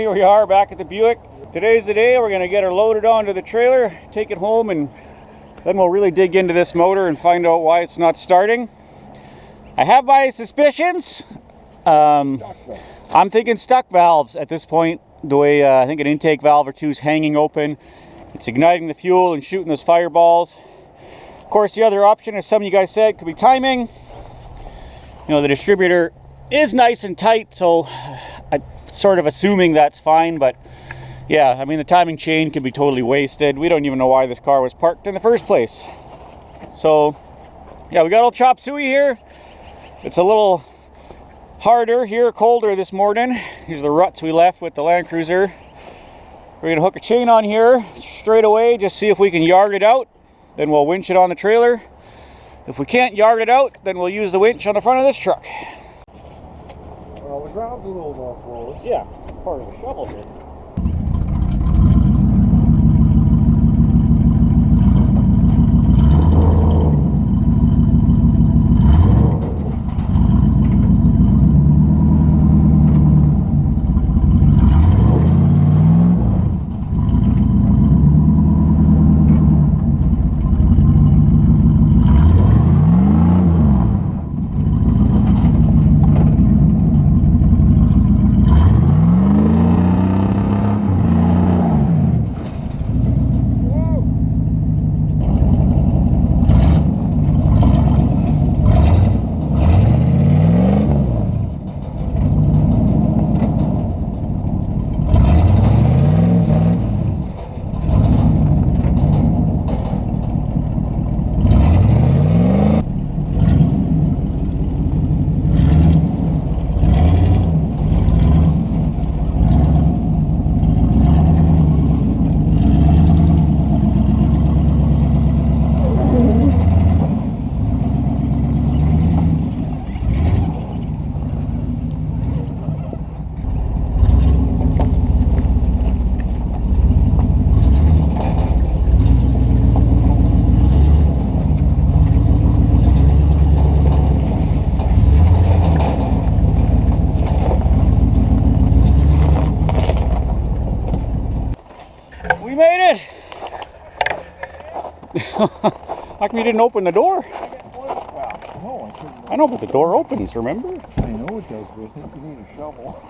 here we are back at the Buick. Today's the day we're going to get her loaded onto the trailer, take it home, and then we'll really dig into this motor and find out why it's not starting. I have my suspicions. I'm thinking stuck valves at this point. The way I think an intake valve or two is hanging open. It's igniting the fuel and shooting those fireballs. Of course, the other option, as some of you guys said, could be timing. You know, the distributor is nice and tight, so I'm sort of assuming that's fine, but yeah, I mean, the timing chain can be totally wasted. We don't even know why this car was parked in the first place. So, yeah, we got old chop suey here. It's a little harder here, colder this morning. These are the ruts we left with the Land Cruiser. We're gonna hook a chain on here straight away, just see if we can yard it out. Then we'll winch it on the trailer. If we can't yard it out, then we'll use the winch on the front of this truck. Well, the ground's a little more close. Yeah, part of the shovel here. We made it! How come you didn't open the door? No, I couldn't. I know, but the door opens, remember? I know it does, but I think you need a shovel.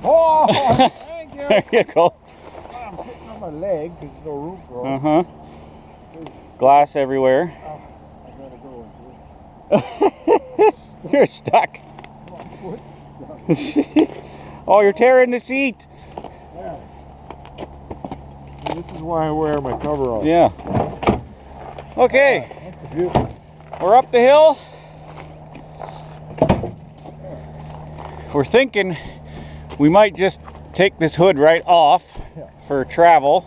Oh, thank you! There you go. I'm sitting on my leg because there's no room for it. Uh-huh. Glass everywhere. I gotta go into it. You're stuck. My foot's stuck. Oh, you're tearing the seat. Yeah. This is why I wear my coveralls. Yeah. Okay. That's a beautiful. We're up the hill. We're thinking we might just take this hood right off for travel.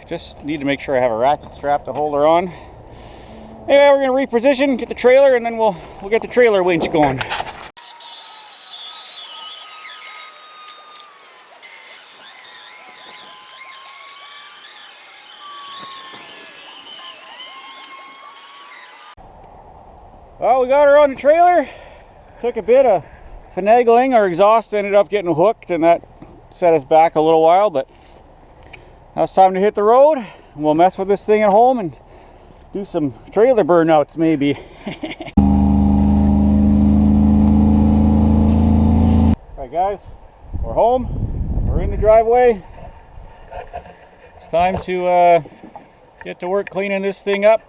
Just need to make sure I have a ratchet strap to hold her on. Anyway, we're going to reposition, get the trailer, and then we'll get the trailer winch going. Well, we got her on the trailer. Took a bit of finagling. Our exhaust ended up getting hooked, and that set us back a little while, but now it's time to hit the road. We'll mess with this thing at home and do some trailer burnouts maybe. Alright guys, we're home. We're in the driveway. It's time to get to work cleaning this thing up,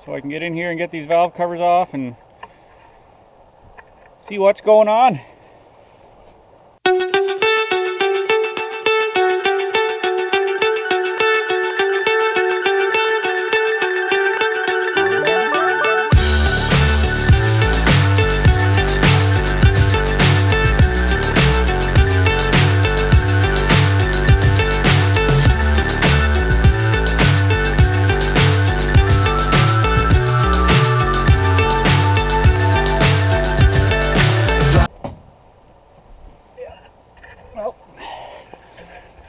so I can get in here and get these valve covers off and see what's going on.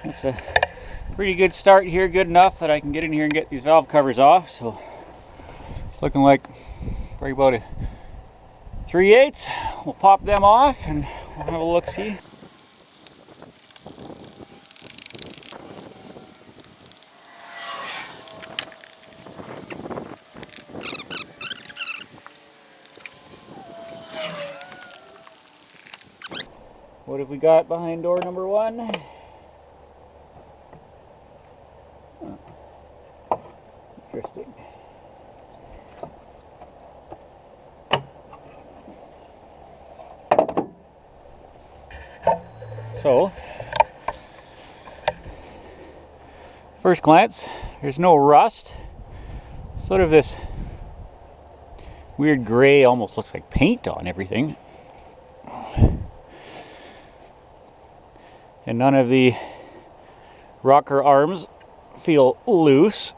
It's a pretty good start here, good enough that I can get in here and get these valve covers off. So it's looking like probably about a 3/8. We'll pop them off and we'll have a look-see. What have we got behind door number 1? Oh, interesting. So, first glance, there's no rust. Sort of this weird gray, almost looks like paint on everything. And none of the rocker arms feel loose,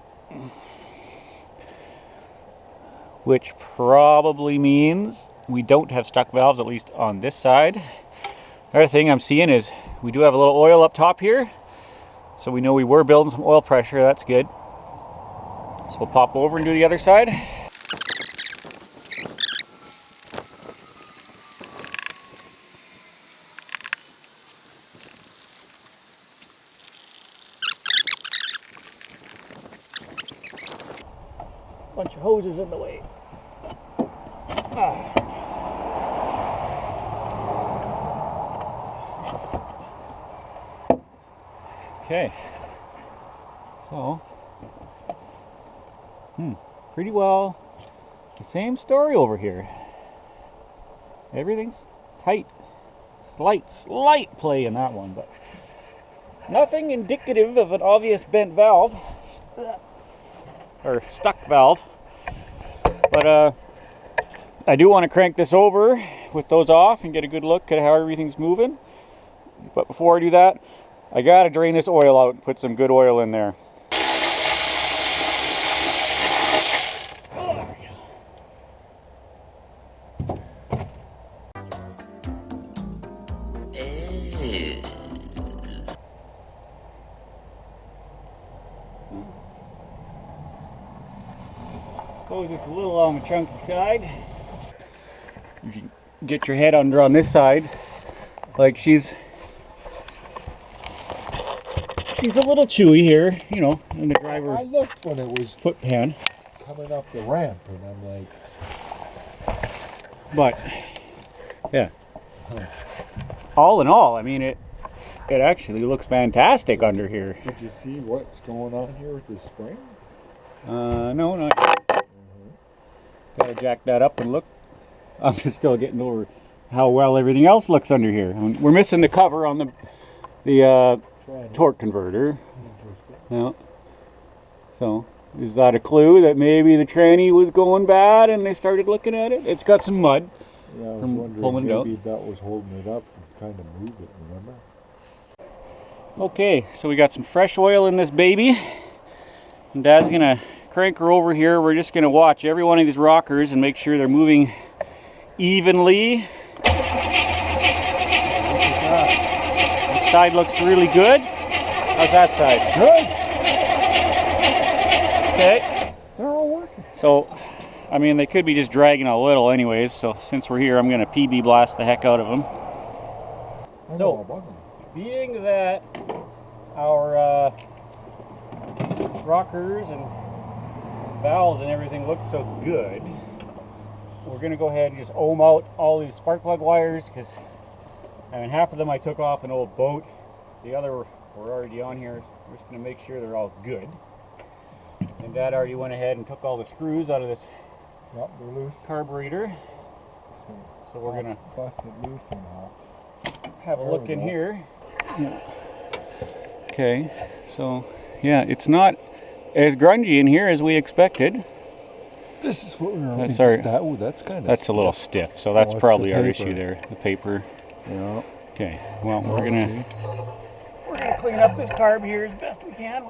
which probably means we don't have stuck valves, at least on this side. Another thing I'm seeing is we do have a little oil up top here, so we know we were building some oil pressure. That's good. So we'll pop over and do the other side. Bunch of hoses in the way. Okay, so pretty well the same story over here. Everything's tight. Slight play in that one, but nothing indicative of an obvious bent valve or stuck valve. But I do want to crank this over with those off and get a good look at how everything's moving. But before I do that, I gotta drain this oil out and put some good oil in there. Suppose it's a little on the chunky side. If you get your head under on this side, like she's a little chewy here, you know, in the driver. I looked when it was foot pan coming up the ramp, and I'm like, but yeah. All in all, I mean, it actually looks fantastic under here. did you see what's going on here with the spring? No, not yet. Gotta jack that up and look. I'm just still getting over how well everything else looks under here. We're missing the cover on the torque converter. Yeah. So, is that a clue that maybe the tranny was going bad and they started looking at it? It's got some mud. Yeah, I was from wondering pulling it out. maybe that was holding it up from trying to move it, remember? Okay, so we got some fresh oil in this baby. And Dad's gonna crank her over here. We're just gonna watch every one of these rockers and make sure they're moving evenly. This side looks really good. How's that side? Good! Okay. They're all working. So, I mean, they could be just dragging a little anyways, so since we're here, I'm gonna PB blast the heck out of them. I know So, all about them. being that our rockers and valves and everything look so good, we're gonna go ahead and just ohm out all these spark plug wires, because I mean, half of them I took off an old boat, the other were already on here. We're just gonna make sure they're all good. And Dad already went ahead and took all the screws out of this Yep, they're loose. carburetor, so we're gonna bust it loose somehow. have a There look we in go. here. Yeah. Okay, so yeah, it's not as grungy in here as we expected. This is what we were That's hoping. our- Ooh, that's kind of. That's a little stiff, so that's it's the probably our paper. issue there, the paper. Yeah. Okay, well, Oh, we're gonna clean up this carb here as best we can.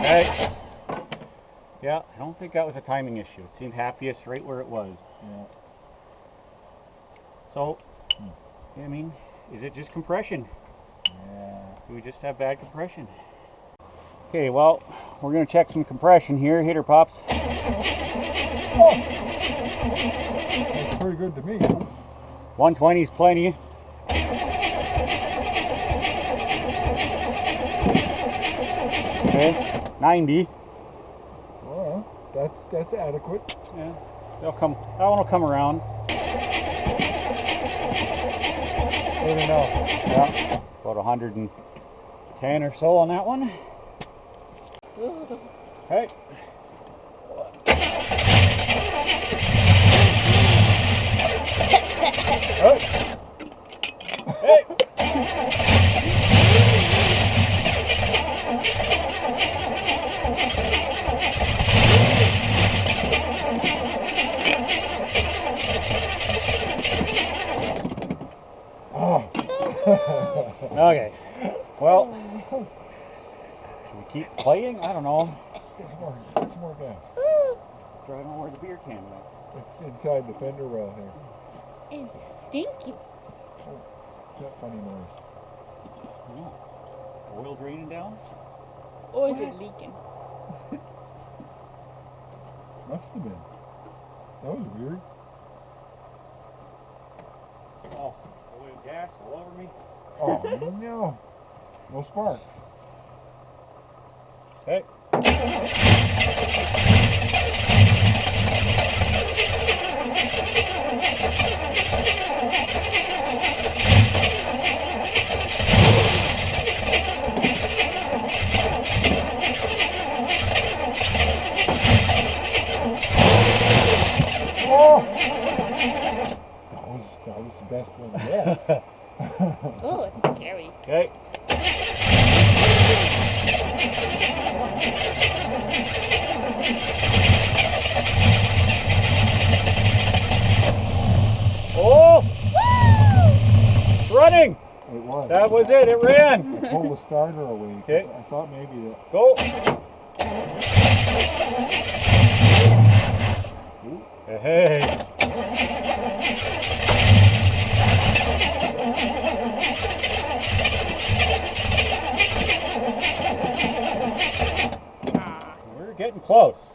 Okay. Yeah, I don't think that was a timing issue. It seemed happiest right where it was. Yeah. So, I mean, is it just compression? Yeah. Do we just have bad compression? Okay, well, we're going to check some compression here. Hitter pops. Oh. That's pretty good to me. 120 is plenty. Okay, 90. Well, that's adequate. Yeah, they'll come. That one will come around. Good enough. Yeah, about 110 or so on that one. Okay. Hey. Oh. Okay. Well, should we keep playing? I don't know. Get some more gas. So I don't know where the beer can went. It's inside the fender well here. It's stinky. What's that funny noise? Oh. Oil draining down? Or is it leaking? Must have been. That was weird. Oh, oil gas all over me. Oh no. No sparks. Okay. Oh! That was the best one yet. Oh, it's scary. Okay. Oh! It's running! It was. That was it, it ran! Pull the starter away. Okay. I thought maybe that. Go! Hey! We're getting close.